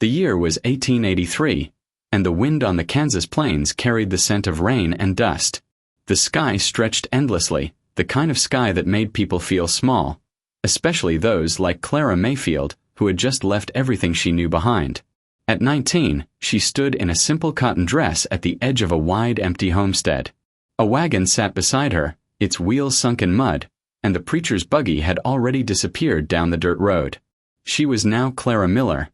The year was 1883, and the wind on the Kansas plains carried the scent of rain and dust. The sky stretched endlessly, the kind of sky that made people feel small, especially those like Clara Mayfield, who had just left everything she knew behind. At 19, she stood in a simple cotton dress at the edge of a wide, empty homestead. A wagon sat beside her, its wheels sunk in mud, and the preacher's buggy had already disappeared down the dirt road. She was now Clara Miller,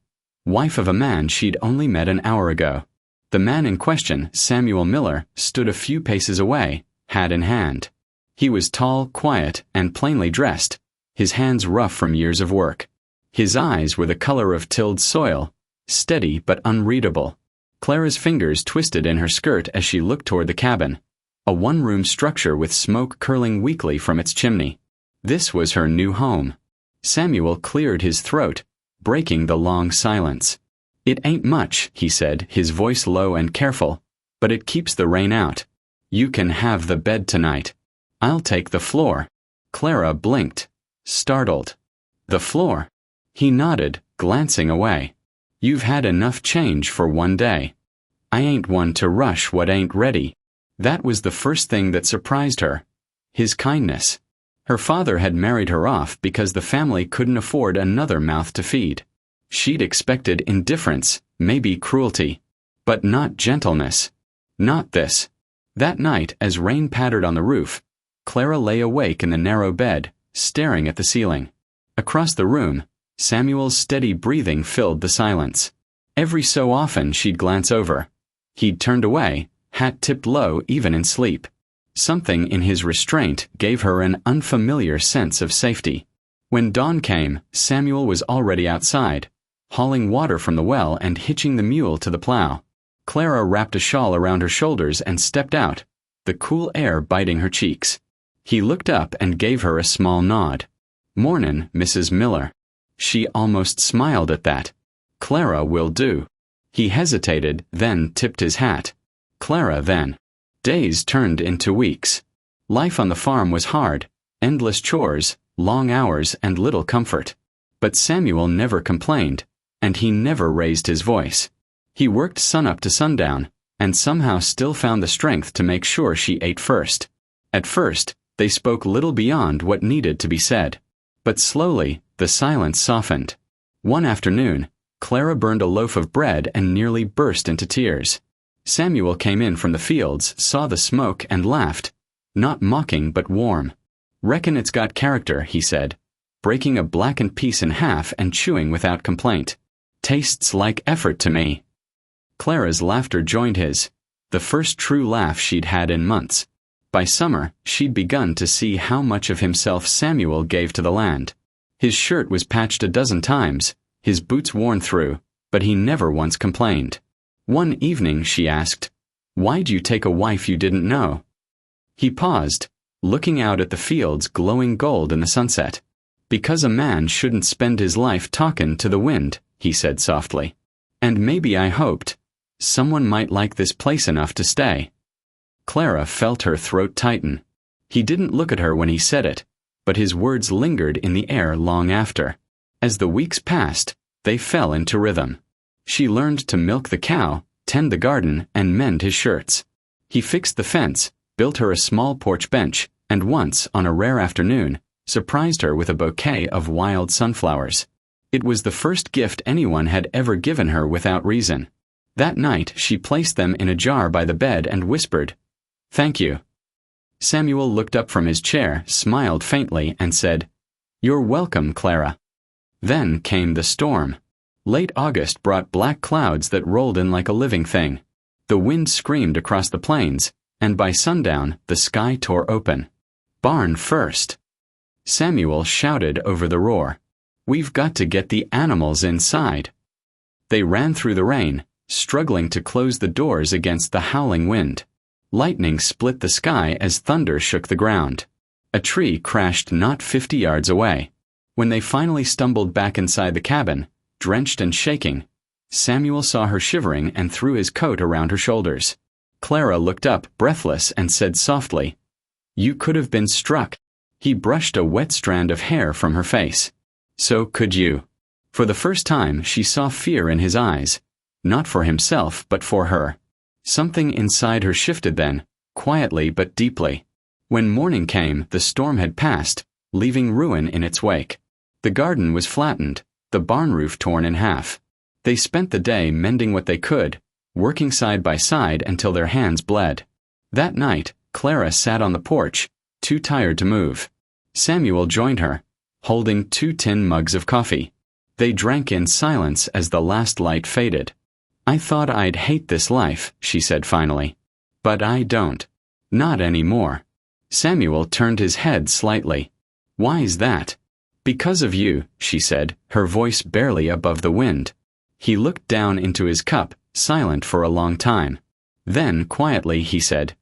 wife of a man she'd only met an hour ago. The man in question, Samuel Miller, stood a few paces away, hat in hand. He was tall, quiet, and plainly dressed, his hands rough from years of work. His eyes were the color of tilled soil, steady but unreadable. Clara's fingers twisted in her skirt as she looked toward the cabin, a one-room structure with smoke curling weakly from its chimney. This was her new home. Samuel cleared his throat, breaking the long silence. "It ain't much," he said, his voice low and careful, "but it keeps the rain out. You can have the bed tonight. I'll take the floor." Clara blinked, startled. "The floor?" He nodded, glancing away. "You've had enough change for one day. I ain't one to rush what ain't ready." That was the first thing that surprised her. His kindness. Her father had married her off because the family couldn't afford another mouth to feed. She'd expected indifference, maybe cruelty, but not gentleness. Not this. That night, as rain pattered on the roof, Clara lay awake in the narrow bed, staring at the ceiling. Across the room, Samuel's steady breathing filled the silence. Every so often she'd glance over. He'd turned away, hat tipped low even in sleep. Something in his restraint gave her an unfamiliar sense of safety. When dawn came, Samuel was already outside, hauling water from the well and hitching the mule to the plow. Clara wrapped a shawl around her shoulders and stepped out, the cool air biting her cheeks. He looked up and gave her a small nod. "Mornin', Mrs. Miller." She almost smiled at that. "Clara will do." He hesitated, then tipped his hat. "Clara, then." Days turned into weeks. Life on the farm was hard, endless chores, long hours, and little comfort. But Samuel never complained, and he never raised his voice. He worked sunup to sundown, and somehow still found the strength to make sure she ate first. At first, they spoke little beyond what needed to be said. But slowly, the silence softened. One afternoon, Clara burned a loaf of bread and nearly burst into tears. Samuel came in from the fields, saw the smoke, and laughed, not mocking but warm. "Reckon it's got character," he said, breaking a blackened piece in half and chewing without complaint. "Tastes like effort to me." Clara's laughter joined his, the first true laugh she'd had in months. By summer, she'd begun to see how much of himself Samuel gave to the land. His shirt was patched a dozen times, his boots worn through, but he never once complained. One evening she asked, "Why'd you take a wife you didn't know?" He paused, looking out at the fields glowing gold in the sunset. "Because a man shouldn't spend his life talkin' to the wind," he said softly. "And maybe I hoped someone might like this place enough to stay." Clara felt her throat tighten. He didn't look at her when he said it, but his words lingered in the air long after. As the weeks passed, they fell into rhythm. She learned to milk the cow, tend the garden, and mend his shirts. He fixed the fence, built her a small porch bench, and once, on a rare afternoon, surprised her with a bouquet of wild sunflowers. It was the first gift anyone had ever given her without reason. That night she placed them in a jar by the bed and whispered, "Thank you." Samuel looked up from his chair, smiled faintly, and said, "You're welcome, Clara." Then came the storm. Late August brought black clouds that rolled in like a living thing. The wind screamed across the plains, and by sundown the sky tore open. "Barn first!" Samuel shouted over the roar. "We've got to get the animals inside." They ran through the rain, struggling to close the doors against the howling wind. Lightning split the sky as thunder shook the ground. A tree crashed not 50 yards away. When they finally stumbled back inside the cabin, drenched and shaking, Samuel saw her shivering and threw his coat around her shoulders. Clara looked up, breathless, and said softly, "You could have been struck." He brushed a wet strand of hair from her face. "So could you." For the first time, she saw fear in his eyes, not for himself, but for her. Something inside her shifted then, quietly but deeply. When morning came, the storm had passed, leaving ruin in its wake. The garden was flattened, the barn roof torn in half. They spent the day mending what they could, working side by side until their hands bled. That night, Clara sat on the porch, too tired to move. Samuel joined her, holding 2 tin mugs of coffee. They drank in silence as the last light faded. "I thought I'd hate this life," she said finally. "But I don't. Not anymore." Samuel turned his head slightly. "Why's that?" "Because of you," she said, her voice barely above the wind. He looked down into his cup, silent for a long time. Then, quietly, he said,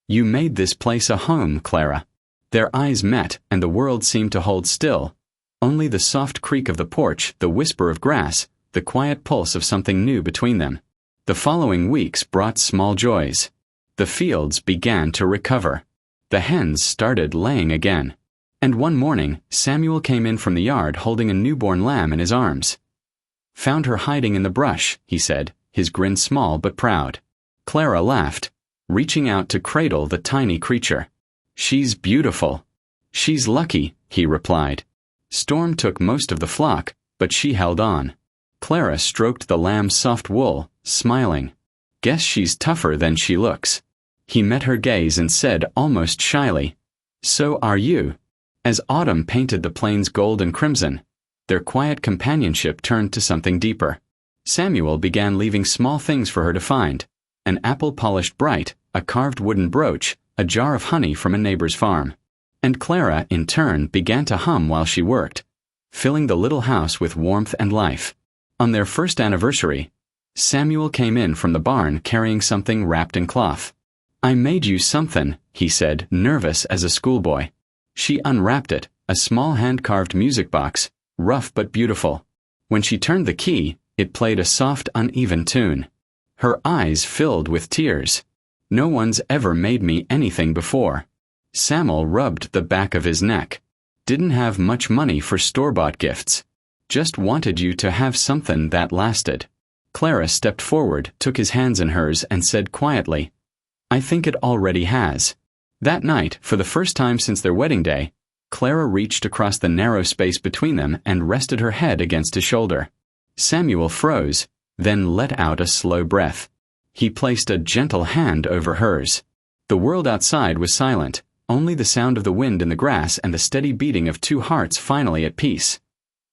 "You made this place a home, Clara." Their eyes met, and the world seemed to hold still. Only the soft creak of the porch, the whisper of grass, the quiet pulse of something new between them. The following weeks brought small joys. The fields began to recover. The hens started laying again. And one morning, Samuel came in from the yard holding a newborn lamb in his arms. "Found her hiding in the brush," he said, his grin small but proud. Clara laughed, reaching out to cradle the tiny creature. "She's beautiful." "She's lucky," he replied. Storm took most of the flock, but she held on. Clara stroked the lamb's soft wool, smiling. "Guess she's tougher than she looks." He met her gaze and said almost shyly, "So are you." As autumn painted the plains gold and crimson, their quiet companionship turned to something deeper. Samuel began leaving small things for her to find: an apple polished bright, a carved wooden brooch, a jar of honey from a neighbor's farm. And Clara, in turn, began to hum while she worked, filling the little house with warmth and life. On their first anniversary, Samuel came in from the barn carrying something wrapped in cloth. "I made you something," he said, nervous as a schoolboy. She unwrapped it, a small hand-carved music box, rough but beautiful. When she turned the key, it played a soft, uneven tune. Her eyes filled with tears. "No one's ever made me anything before." Samuel rubbed the back of his neck. "Didn't have much money for store-bought gifts. Just wanted you to have something that lasted." Clara stepped forward, took his hands in hers, and said quietly, "I think it already has." That night, for the first time since their wedding day, Clara reached across the narrow space between them and rested her head against his shoulder. Samuel froze, then let out a slow breath. He placed a gentle hand over hers. The world outside was silent, only the sound of the wind in the grass and the steady beating of 2 hearts finally at peace.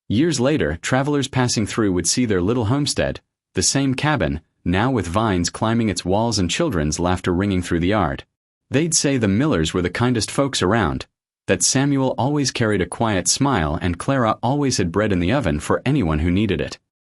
Years later, travelers passing through would see their little homestead, the same cabin, now with vines climbing its walls and children's laughter ringing through the yard. They'd say the Millers were the kindest folks around, that Samuel always carried a quiet smile and Clara always had bread in the oven for anyone who needed it.